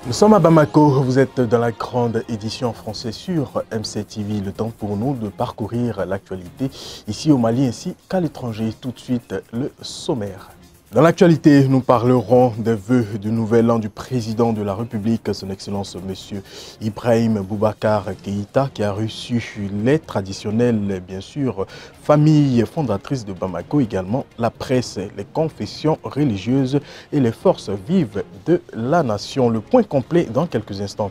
Nous sommes à Bamako, vous êtes dans la grande édition en français sur MCTV. Le temps pour nous de parcourir l'actualité ici au Mali ainsi qu'à l'étranger. Tout de suite, le sommaire. Dans l'actualité, nous parlerons des vœux du nouvel an du président de la République, son Excellence M. Ibrahim Boubacar Keïta, qui a reçu les traditionnelles, bien sûr, familles fondatrices de Bamako, également la presse, les confessions religieuses et les forces vives de la nation. Le point complet dans quelques instants.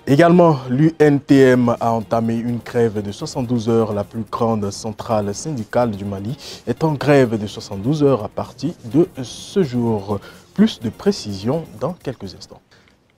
Également, l'UNTM a entamé une grève de 72 heures. La plus grande centrale syndicale du Mali est en grève de 72 heures à partir de ce jour. Plus de précisions dans quelques instants.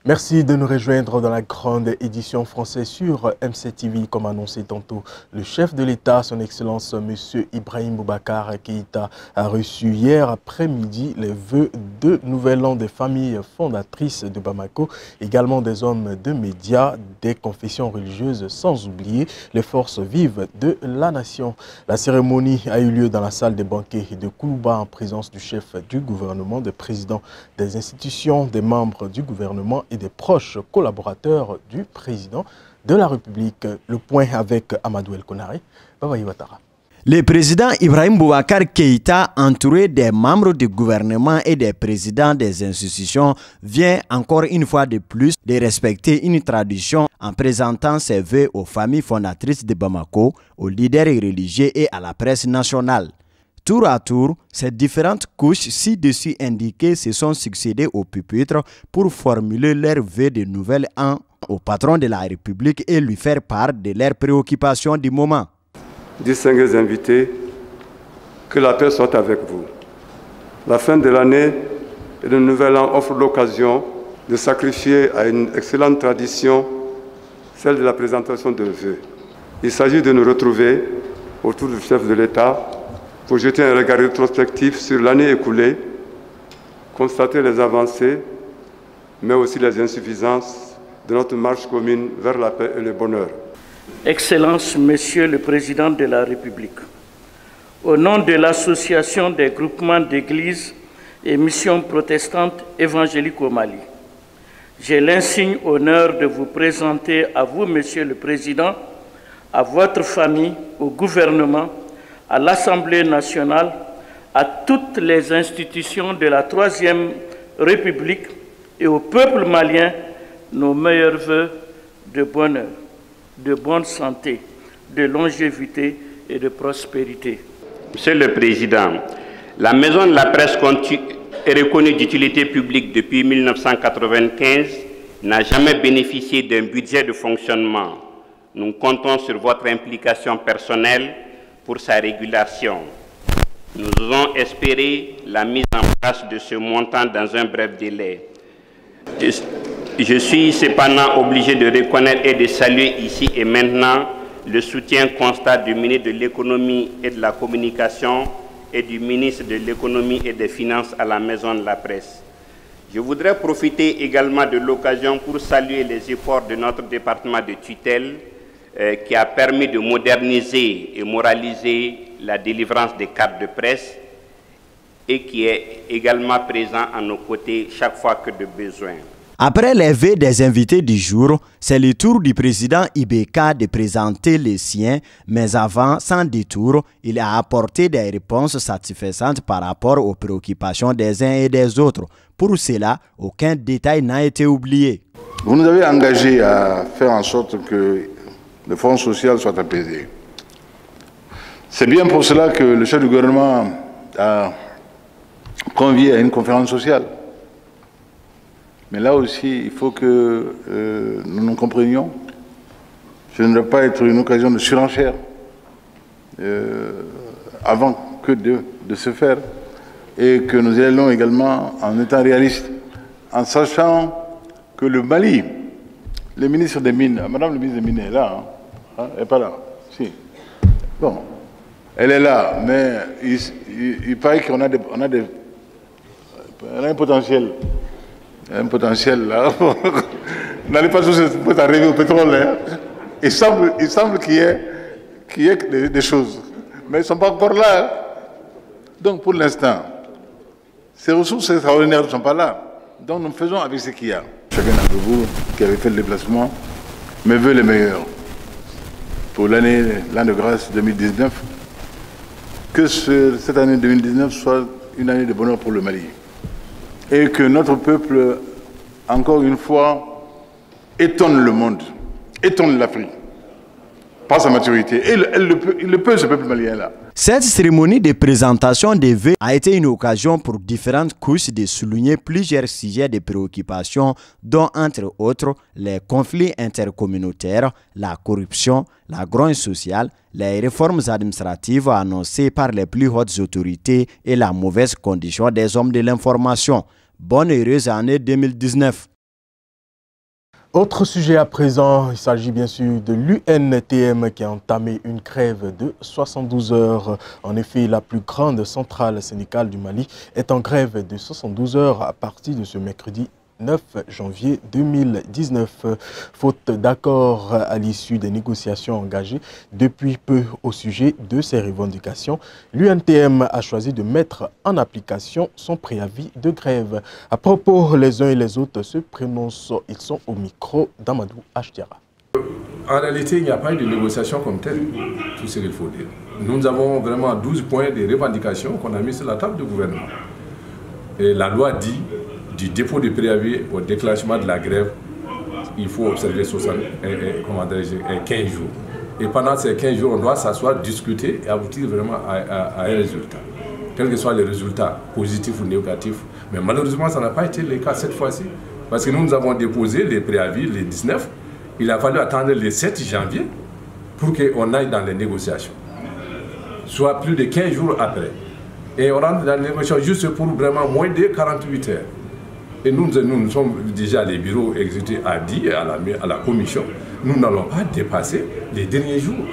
Merci de nous rejoindre dans la grande édition française sur MCTV. Comme annoncé tantôt, le chef de l'État, son Excellence M. Ibrahim Boubacar Keïta, a reçu hier après-midi les vœux de Nouvel An des familles fondatrices de Bamako, également des hommes de médias, des confessions religieuses, sans oublier les forces vives de la nation. La cérémonie a eu lieu dans la salle des banquets de Koulouba en présence du chef du gouvernement, des présidents des institutions, des membres du gouvernement et des proches collaborateurs du président de la République. Le point avec Amadou El Konari, Baba Iwatara. Le président Ibrahim Boubacar Keïta, entouré des membres du gouvernement et des présidents des institutions, vient encore une fois de plus de respecter une tradition en présentant ses vœux aux familles fondatrices de Bamako, aux leaders religieux et à la presse nationale. Tour à tour, ces différentes couches ci-dessus indiquées se sont succédées au pupitre pour formuler leurs vœux de nouvel an au patron de la République et lui faire part de leurs préoccupations du moment. Distingués invités, que la paix soit avec vous. La fin de l'année et le nouvel an offrent l'occasion de sacrifier à une excellente tradition, celle de la présentation de vœux. Il s'agit de nous retrouver autour du chef de l'État pour jeter un regard rétrospectif sur l'année écoulée, constater les avancées, mais aussi les insuffisances de notre marche commune vers la paix et le bonheur. Excellence, Monsieur le Président de la République, au nom de l'Association des groupements d'églises et missions protestantes évangéliques au Mali, j'ai l'insigne honneur de vous présenter à vous, Monsieur le Président, à votre famille, au gouvernement, à l'Assemblée nationale, à toutes les institutions de la Troisième République et au peuple malien, nos meilleurs vœux de bonheur, de bonne santé, de longévité et de prospérité. Monsieur le Président, la Maison de la Presse est reconnue d'utilité publique depuis 1995, n'a jamais bénéficié d'un budget de fonctionnement. Nous comptons sur votre implication personnelle pour sa régulation. Nous osons espérer la mise en place de ce montant dans un bref délai. Je suis cependant obligé de reconnaître et de saluer ici et maintenant le soutien constant du ministre de l'Économie et de la Communication et du ministre de l'Économie et des Finances à la Maison de la Presse. Je voudrais profiter également de l'occasion pour saluer les efforts de notre département de tutelle qui a permis de moderniser et moraliser la délivrance des cartes de presse et qui est également présent à nos côtés chaque fois que de besoin. Après les vœux des invités du jour, c'est le tour du président Ibeka de présenter les siens, mais avant, sans détour, il a apporté des réponses satisfaisantes par rapport aux préoccupations des uns et des autres. Pour cela, aucun détail n'a été oublié. Vous nous avez engagé à faire en sorte que le Fonds social soit apaisé. C'est bien pour cela que le chef du gouvernement a convié à une conférence sociale. Mais là aussi, il faut que nous nous comprenions. Ce ne doit pas être une occasion de surenchère avant que de se faire. Et que nous y allons également en étant réalistes, en sachant que le Mali, le ministre des Mines, Madame le ministre des Mines est là, hein? Elle n'est pas là. Si. Bon, elle est là, mais il paraît qu'on a un potentiel. Un potentiel là. N'allez pas tous arriver au pétrole. Hein? Il semble qu'il y ait des choses. Mais ils ne sont pas encore là. Hein? Donc pour l'instant, ces ressources extraordinaires ne sont pas là. Donc nous faisons avec ce qu'il y a. Chacun d'entre vous qui avait fait le déplacement me veut le meilleur pour l'an de grâce 2019. Que cette année 2019 soit une année de bonheur pour le Mali. Et que notre peuple, encore une fois, étonne le monde, étonne l'Afrique par sa maturité. Et il le peut, ce peuple malien-là. Cette cérémonie de présentation des vœux a été une occasion pour différentes couches de souligner plusieurs sujets de préoccupation, dont entre autres les conflits intercommunautaires, la corruption, la grogne sociale, les réformes administratives annoncées par les plus hautes autorités et la mauvaise condition des hommes de l'information. Bonne et heureuse année 2019. Autre sujet à présent, il s'agit bien sûr de l'UNTM qui a entamé une grève de 72 heures. En effet, la plus grande centrale syndicale du Mali est en grève de 72 heures à partir de ce mercredi 9 janvier 2019. Faute d'accord à l'issue des négociations engagées depuis peu au sujet de ces revendications, l'UNTM a choisi de mettre en application son préavis de grève. À propos, les uns et les autres se prononcent. Ils sont au micro d'Amadou Achtiara. En réalité, il n'y a pas eu de négociation comme telle, tout ce qu'il faut dire. Nous avons vraiment 12 points de revendications qu'on a mis sur la table du gouvernement. Et la loi dit du dépôt de préavis au déclenchement de la grève, il faut observer 15 jours. Et pendant ces 15 jours, on doit s'asseoir, discuter et aboutir vraiment à un résultat. Quels que soient les résultats, positifs ou négatifs. Mais malheureusement, ça n'a pas été le cas cette fois-ci. Parce que nous avons déposé les préavis les 19. Il a fallu attendre le 7 janvier pour qu'on aille dans les négociations. Soit plus de 15 jours après. Et on rentre dans les négociations juste pour vraiment moins de 48 heures. Et nous sommes déjà, les bureaux exécutifs a dit à la commission, nous n'allons pas dépasser les derniers jours.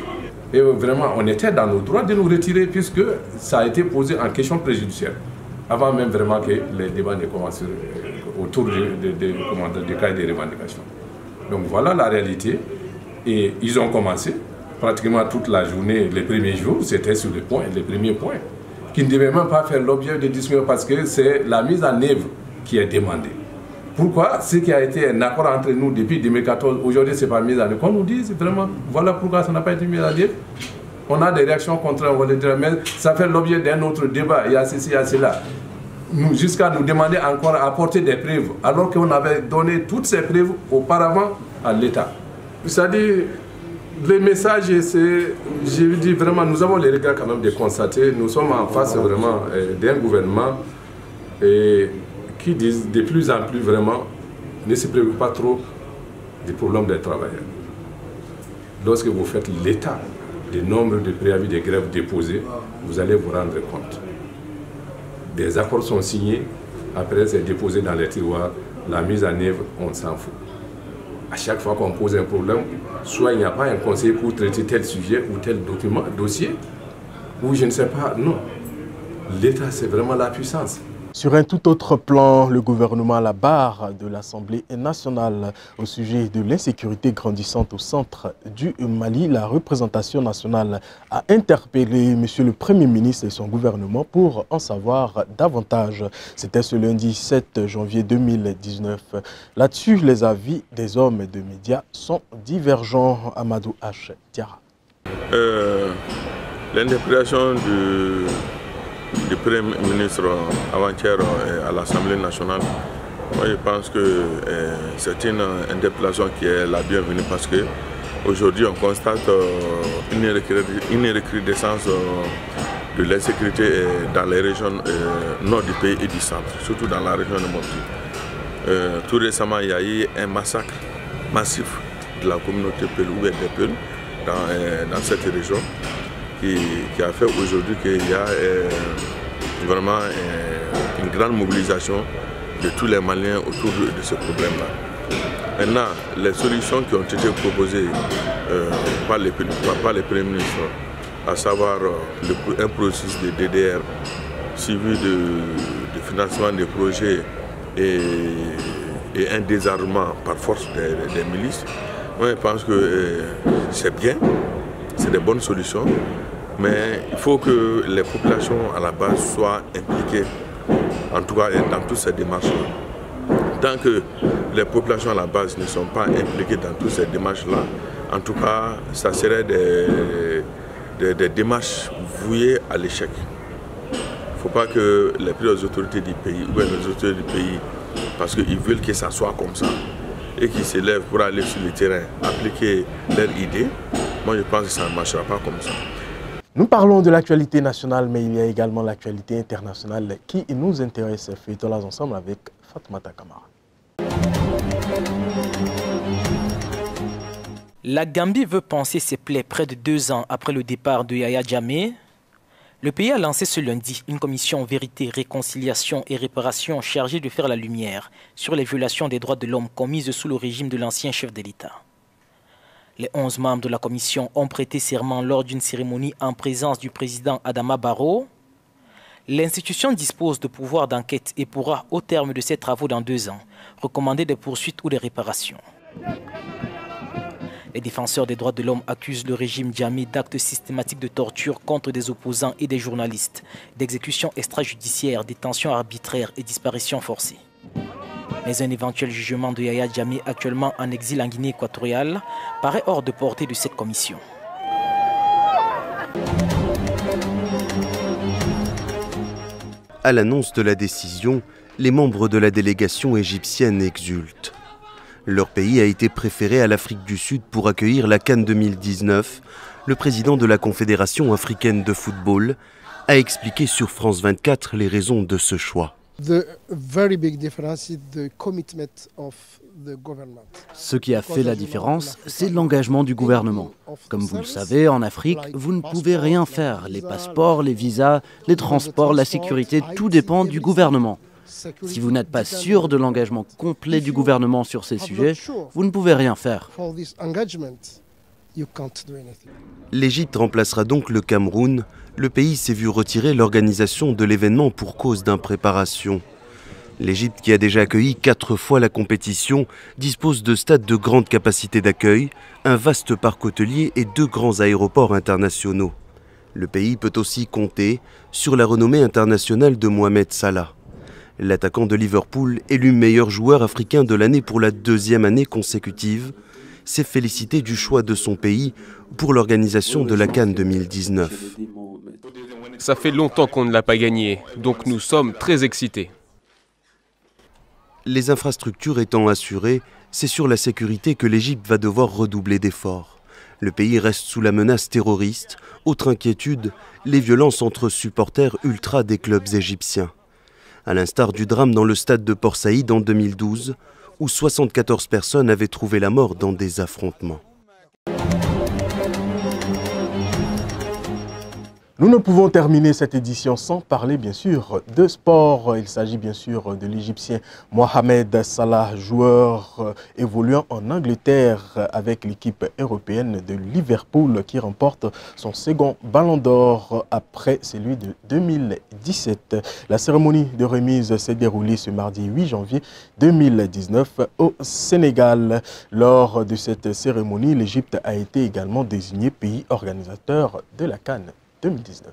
Et vraiment, on était dans nos droits de nous retirer puisque ça a été posé en question préjudicielle. Avant même vraiment que les débats ne commencent autour des cas des revendications. Donc voilà la réalité. Et ils ont commencé pratiquement toute la journée, les premiers jours, c'était sur les premiers points, qui ne devaient même pas faire l'objet de discussion parce que c'est la mise en œuvre qui est demandé. Pourquoi? Ce qui a été un accord entre nous depuis 2014, aujourd'hui c'est pas mis en œuvre. Qu'on nous dise vraiment, voilà pourquoi ça n'a pas été mis en œuvre. On a des réactions contraires, on va le dire, mais ça fait l'objet d'un autre débat, il y a ceci, il y a cela. Jusqu'à nous demander encore à apporter des preuves, alors qu'on avait donné toutes ces preuves auparavant à l'État. C'est-à-dire, les messages, je veux dire vraiment, nous avons les regrets quand même de constater, nous sommes en face vraiment d'un gouvernement qui disent de plus en plus vraiment ne se préoccupe pas trop des problèmes des travailleurs. Lorsque vous faites l'état du nombre de préavis de grève déposés, vous allez vous rendre compte. Des accords sont signés, après c'est déposé dans les tiroirs, la mise en œuvre, on s'en fout. À chaque fois qu'on pose un problème, soit il n'y a pas un conseil pour traiter tel sujet ou tel dossier, ou je ne sais pas, non. L'État, c'est vraiment la puissance. Sur un tout autre plan, le gouvernement à la barre de l'Assemblée nationale au sujet de l'insécurité grandissante au centre du Mali. La représentation nationale a interpellé M. le Premier ministre et son gouvernement pour en savoir davantage. C'était ce lundi 7 janvier 2019. Là-dessus, les avis des hommes et des médias sont divergents. Amadou H. Tiara. L'interpellation du Premier ministre avant-hier à l'Assemblée nationale, moi je pense que c'est une interpellation qui est la bienvenue parce qu'aujourd'hui on constate une recrudescence de l'insécurité dans les régions nord du pays et du centre, surtout dans la région de Mopti. Tout récemment, il y a eu un massacre massif de la communauté Peul ou des Peul dans cette région. Qui a fait aujourd'hui qu'il y a vraiment une grande mobilisation de tous les Maliens autour de ce problème-là. Maintenant, les solutions qui ont été proposées par les premiers ministres, à savoir un processus de DDR suivi de financement des projets et un désarmement par force des milices, moi je pense que c'est bien, c'est des bonnes solutions. Mais il faut que les populations à la base soient impliquées, en tout cas dans toutes ces démarches. Tant que les populations à la base ne sont pas impliquées dans toutes ces démarches-là, en tout cas, ça serait des démarches vouées à l'échec. Il ne faut pas que les plus autorités du pays, ou les autorités du pays, parce qu'ils veulent que ça soit comme ça, et qu'ils se lèvent pour aller sur le terrain, appliquer leurs idées, moi je pense que ça ne marchera pas comme ça. Nous parlons de l'actualité nationale, mais il y a également l'actualité internationale qui nous intéresse. Faisons-la ensemble avec Fatoumata Kamara. La Gambie veut panser ses plaies près de 2 ans après le départ de Yahya Jammeh. Le pays a lancé ce lundi une commission vérité, réconciliation et réparation chargée de faire la lumière sur les violations des droits de l'homme commises sous le régime de l'ancien chef de l'État. Les 11 membres de la commission ont prêté serment lors d'une cérémonie en présence du président Adama Barrow. L'institution dispose de pouvoirs d'enquête et pourra, au terme de ses travaux dans 2 ans, recommander des poursuites ou des réparations. Les défenseurs des droits de l'homme accusent le régime Jammeh d'actes systématiques de torture contre des opposants et des journalistes, d'exécutions extrajudiciaires, détentions arbitraires et disparitions forcées. Mais un éventuel jugement de Yahya Jammeh, actuellement en exil en Guinée équatoriale, paraît hors de portée de cette commission. À l'annonce de la décision, les membres de la délégation égyptienne exultent. Leur pays a été préféré à l'Afrique du Sud pour accueillir la CAN 2019. Le président de la Confédération africaine de football a expliqué sur France 24 les raisons de ce choix. Ce qui a fait la différence, c'est l'engagement du gouvernement. Comme vous le savez, en Afrique, vous ne pouvez rien faire. Les passeports, les visas, les transports, la sécurité, tout dépend du gouvernement. Si vous n'êtes pas sûr de l'engagement complet du gouvernement sur ces sujets, vous ne pouvez rien faire. L'Égypte remplacera donc le Cameroun. Le pays s'est vu retirer l'organisation de l'événement pour cause d'impréparation. L'Égypte, qui a déjà accueilli 4 fois la compétition, dispose de stades de grande capacité d'accueil, un vaste parc hôtelier et 2 grands aéroports internationaux. Le pays peut aussi compter sur la renommée internationale de Mohamed Salah. L'attaquant de Liverpool, élu meilleur joueur africain de l'année pour la 2e année consécutive, s'est félicité du choix de son pays pour l'organisation de la CAN 2019. Ça fait longtemps qu'on ne l'a pas gagné, donc nous sommes très excités. Les infrastructures étant assurées, c'est sur la sécurité que l'Égypte va devoir redoubler d'efforts. Le pays reste sous la menace terroriste. Autre inquiétude, les violences entre supporters ultras des clubs égyptiens. À l'instar du drame dans le stade de Port Saïd en 2012, où 74 personnes avaient trouvé la mort dans des affrontements. Nous ne pouvons terminer cette édition sans parler bien sûr de sport. Il s'agit bien sûr de l'Égyptien Mohamed Salah, joueur évoluant en Angleterre avec l'équipe européenne de Liverpool qui remporte son second ballon d'or après celui de 2017. La cérémonie de remise s'est déroulée ce mardi 8 janvier 2019 au Sénégal. Lors de cette cérémonie, l'Égypte a été également désignée pays organisateur de la CAN 2019.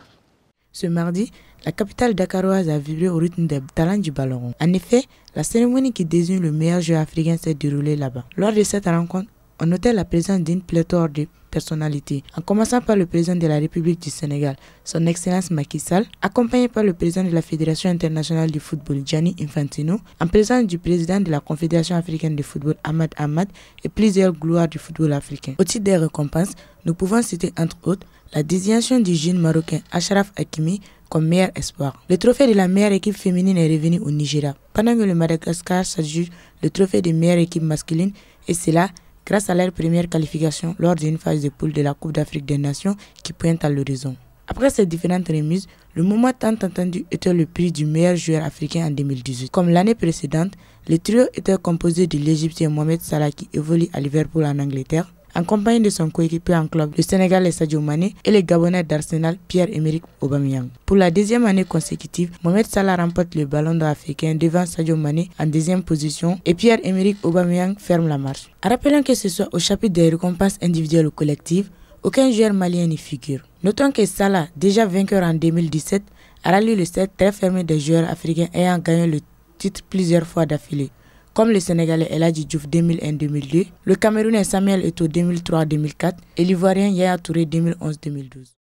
Ce mardi, la capitale dakaroise a vibré au rythme des talents du ballon rond. En effet, la cérémonie qui désigne le meilleur joueur africain s'est déroulée là-bas. Lors de cette rencontre, on notait la présence d'une pléthore de personnalités, en commençant par le président de la République du Sénégal, son Excellence Macky Sall, accompagné par le président de la Fédération internationale du football, Gianni Infantino, en présence du président de la Confédération africaine de football, Ahmad Ahmad, et plusieurs gloires du football africain. Au titre des récompenses, nous pouvons citer entre autres la désignation du jeune marocain Achraf Hakimi comme meilleur espoir. Le trophée de la meilleure équipe féminine est revenu au Nigeria, pendant que le Madagascar s'adjuge le trophée de meilleure équipe masculine, et c'est là grâce à leur première qualification lors d'une phase de poule de la Coupe d'Afrique des Nations qui pointe à l'horizon. Après ces différentes remises, le moment tant attendu était le prix du meilleur joueur africain en 2018. Comme l'année précédente, le trio était composé de l'Égyptien Mohamed Salah qui évolue à Liverpool en Angleterre, en compagnie de son coéquipier en club, le Sénégalais Sadio Mané, et le Gabonais d'Arsenal, Pierre-Emerick Aubameyang. Pour la 2e année consécutive, Mohamed Salah remporte le ballon d'or africain devant Sadio Mané en 2e position et Pierre-Emerick Aubameyang ferme la marche. Rappelons que ce soit au chapitre des récompenses individuelles ou collectives, aucun joueur malien n'y figure. Notons que Salah, déjà vainqueur en 2017, a rallié le set très fermé des joueurs africains ayant gagné le titre plusieurs fois d'affilée, comme le Sénégalais El Hadji Diouf 2001-2002, le Camerounais Samuel Eto'o 2003-2004 et l'Ivoirien Yaya Touré 2011-2012.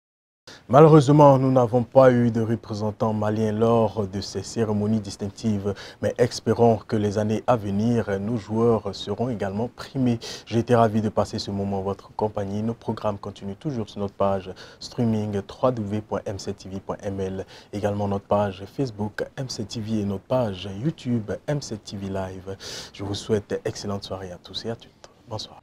Malheureusement, nous n'avons pas eu de représentants maliens lors de ces cérémonies distinctives, mais espérons que les années à venir, nos joueurs seront également primés. J'ai été ravi de passer ce moment en votre compagnie. Nos programmes continuent toujours sur notre page streaming www.mctv.ml, également notre page Facebook MCTV et notre page YouTube MCTV Live. Je vous souhaite excellente soirée à tous et à toutes. Bonsoir.